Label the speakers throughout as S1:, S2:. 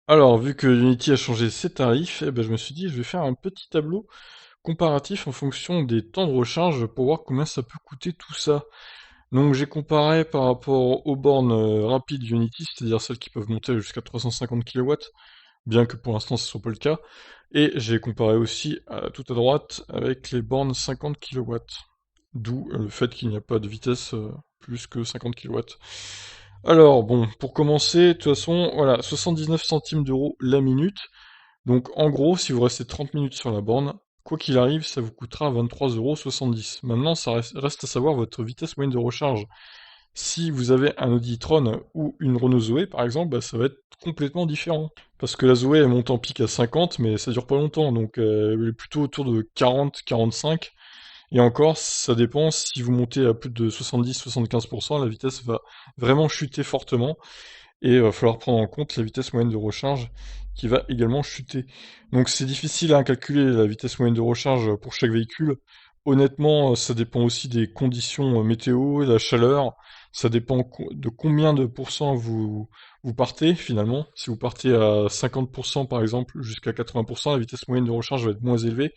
S1: Alors, vu que Unity a changé ses tarifs, eh ben, je me suis dit, je vais faire un petit tableau comparatif en fonction des temps de recharge pour voir combien ça peut coûter tout ça. Donc, j'ai comparé par rapport aux bornes rapides Unity, c'est-à-dire celles qui peuvent monter jusqu'à 350 kW, bien que pour l'instant ce ne soit pas le cas. Et j'ai comparé aussi tout à droite avec les bornes 50 kW. D'où le fait qu'il n'y a pas de vitesse plus que 50 kW. Alors, bon, pour commencer, de toute façon, voilà, 79 centimes d'euros la minute. Donc, en gros, si vous restez 30 minutes sur la borne, quoi qu'il arrive, ça vous coûtera 23,70 €. Maintenant, ça reste à savoir votre vitesse moyenne de recharge. Si vous avez un Audi e-tron ou une Renault Zoé, par exemple, bah, ça va être complètement différent. Parce que la Zoé, elle monte en pic à 50, mais ça dure pas longtemps, donc elle est plutôt autour de 40-45. Et encore, ça dépend, si vous montez à plus de 70-75%, la vitesse va vraiment chuter fortement, et il va falloir prendre en compte la vitesse moyenne de recharge qui va également chuter. Donc c'est difficile à calculer la vitesse moyenne de recharge pour chaque véhicule. Honnêtement, ça dépend aussi des conditions météo, de la chaleur, ça dépend de combien de pourcents vous partez finalement. Si vous partez à 50% par exemple jusqu'à 80%, la vitesse moyenne de recharge va être moins élevée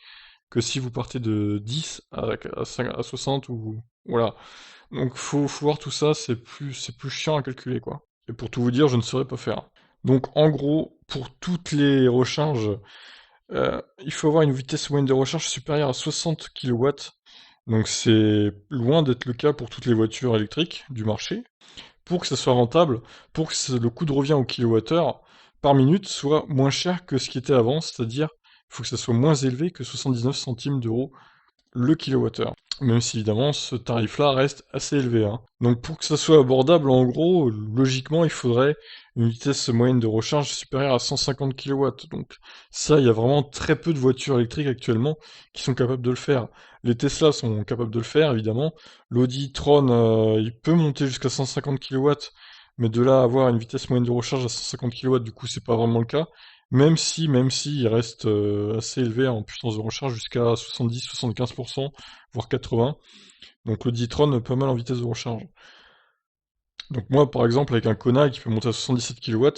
S1: que si vous partez de 10 à 60 ou voilà. Donc faut voir tout ça, c'est plus chiant à calculer quoi. Et pour tout vous dire, je ne saurais pas faire. Donc en gros, pour toutes les recharges, il faut avoir une vitesse moyenne de recharge supérieure à 60 kW. Donc c'est loin d'être le cas pour toutes les voitures électriques du marché. Pour que ça soit rentable, pour que le coût de revient au kilowattheure par minute soit moins cher que ce qui était avant, c'est-à-dire il faut que ça soit moins élevé que 79 centimes d'euros le kilowattheure. Même si évidemment ce tarif-là reste assez élevé, hein. Donc pour que ça soit abordable, en gros, logiquement, il faudrait une vitesse moyenne de recharge supérieure à 150 kW. Donc ça, il y a vraiment très peu de voitures électriques actuellement qui sont capables de le faire. Les Tesla sont capables de le faire, évidemment. L'Audi e-tron, il peut monter jusqu'à 150 kW, mais de là à avoir une vitesse moyenne de recharge à 150 kW, du coup, c'est pas vraiment le cas. Même si il reste assez élevé en puissance de recharge jusqu'à 70-75%, voire 80%. Donc le Ditron pas mal en vitesse de recharge. Donc moi par exemple avec un Kona qui peut monter à 77 kW,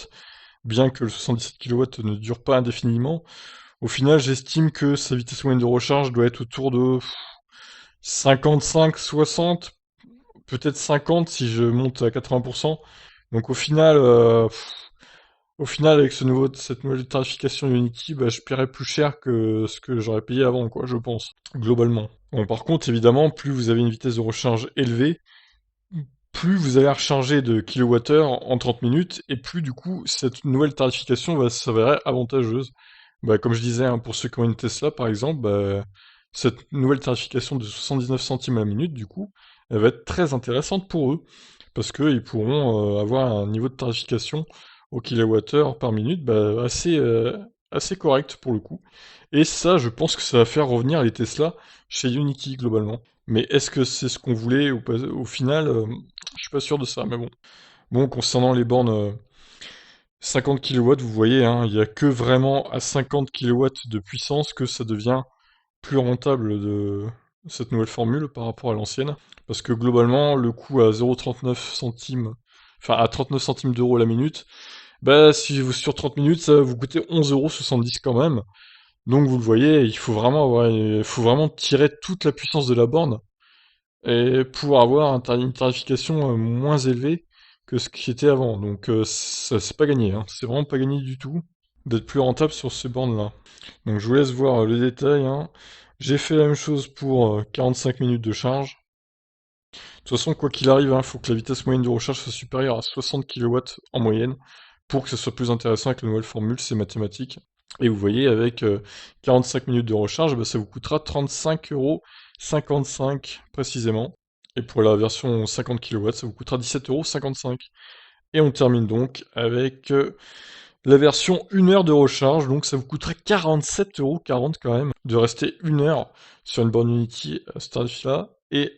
S1: bien que le 77 kW ne dure pas indéfiniment, au final j'estime que sa vitesse moyenne de recharge doit être autour de 55-60, peut-être 50 si je monte à 80%. Donc au final, avec cette nouvelle tarification Unity, bah, je paierais plus cher que ce que j'aurais payé avant, quoi, je pense, globalement. Bon, par contre, évidemment, plus vous avez une vitesse de recharge élevée, plus vous allez recharger de kilowattheures en 30 minutes, et plus du coup, cette nouvelle tarification va s'avérer avantageuse. Bah, comme je disais, hein, pour ceux qui ont une Tesla, par exemple, bah, cette nouvelle tarification de 79 centimes à la minute, du coup, elle va être très intéressante pour eux, parce qu'ils pourront avoir un niveau de tarification au kilowattheure par minute bah, assez correct pour le coup. Et ça, je pense que ça va faire revenir les Tesla chez Unity globalement. Mais est-ce que c'est ce qu'on voulait ou pas, au final, je suis pas sûr de ça, mais bon. Bon, concernant les bornes 50 kW, vous voyez, hein, il n'y a que vraiment à 50 kW de puissance que ça devient plus rentable de cette nouvelle formule par rapport à l'ancienne. Parce que globalement, le coût à 0,39 centimes, enfin à 39 centimes d'euros la minute, bah si vous sur 30 minutes, ça va vous coûter 11,70 € quand même. Donc vous le voyez, il faut vraiment tirer toute la puissance de la borne et pour avoir une tarification moins élevée que ce qui était avant. Donc ça c'est pas gagné, hein. C'est vraiment pas gagné du tout d'être plus rentable sur ces bornes-là. Donc je vous laisse voir les détails, hein. J'ai fait la même chose pour 45 minutes de charge. De toute façon, quoi qu'il arrive, il faut que la vitesse moyenne de recharge soit supérieure à 60 kW en moyenne pour que ce soit plus intéressant avec la nouvelle formule, c'est mathématique. Et vous voyez, avec 45 minutes de recharge, bah, ça vous coûtera 35,55 € précisément. Et pour la version 50 kW, ça vous coûtera 17,55 €. Et on termine donc avec la version 1 heure de recharge, donc ça vous coûterait 47,40 € quand même de rester 1 heure sur une borne Unity à ce tarif-là, et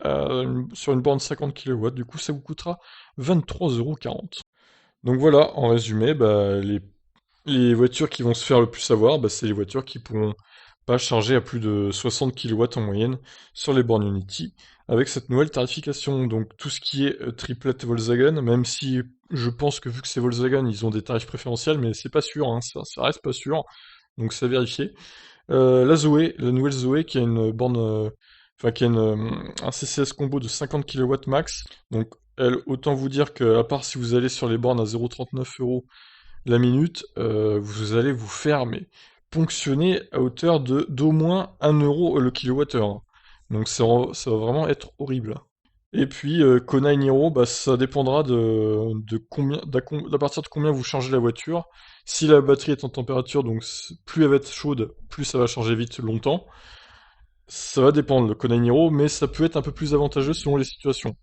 S1: sur une borne 50 kW, du coup ça vous coûtera 23,40 €. Donc voilà, en résumé, bah, les voitures qui vont se faire le plus avoir, bah, c'est les voitures qui pourront pas chargé à plus de 60 kW en moyenne sur les bornes Unity avec cette nouvelle tarification. Donc tout ce qui est triplette Volkswagen, même si je pense que vu que c'est Volkswagen, ils ont des tarifs préférentiels, mais c'est pas sûr, hein, ça reste pas sûr, donc c'est à vérifier. La Zoé, la nouvelle Zoé qui a une borne, enfin qui a un CCS combo de 50 kW max. Donc elle, autant vous dire que à part si vous allez sur les bornes à 0,39 € la minute, vous allez vous faire mais ponctionner à hauteur de d'au moins 1 € le kilowattheure, hein. Donc ça va vraiment être horrible. Et puis Kona Niro, bah, ça dépendra de combien, d'à partir de combien vous changez la voiture. Si la batterie est en température, donc plus elle va être chaude, plus ça va changer vite longtemps. Ça va dépendre le Kona Niro, mais ça peut être un peu plus avantageux selon les situations.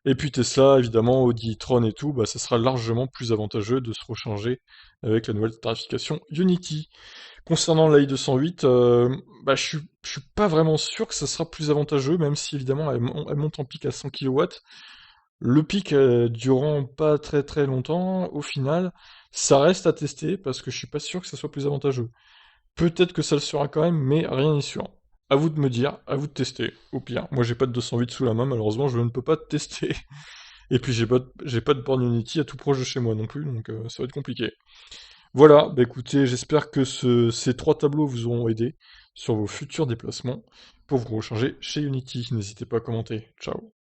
S1: Et puis Tesla, évidemment, Audi e-tron et tout, bah, ça sera largement plus avantageux de se recharger avec la nouvelle tarification Unity. Concernant la i208, bah, je suis pas vraiment sûr que ça sera plus avantageux, même si évidemment elle monte en pic à 100 kW. Le pic durant pas très très longtemps, au final, ça reste à tester parce que je suis pas sûr que ça soit plus avantageux. Peut-être que ça le sera quand même, mais rien n'est sûr. À vous de me dire, à vous de tester, au pire. Moi j'ai pas de 208 sous la main, malheureusement je ne peux pas tester. Et puis j'ai pas de borne Unity à tout proche de chez moi non plus, donc ça va être compliqué. Voilà, bah écoutez, j'espère que ces trois tableaux vous auront aidé sur vos futurs déplacements pour vous recharger chez Unity. N'hésitez pas à commenter. Ciao.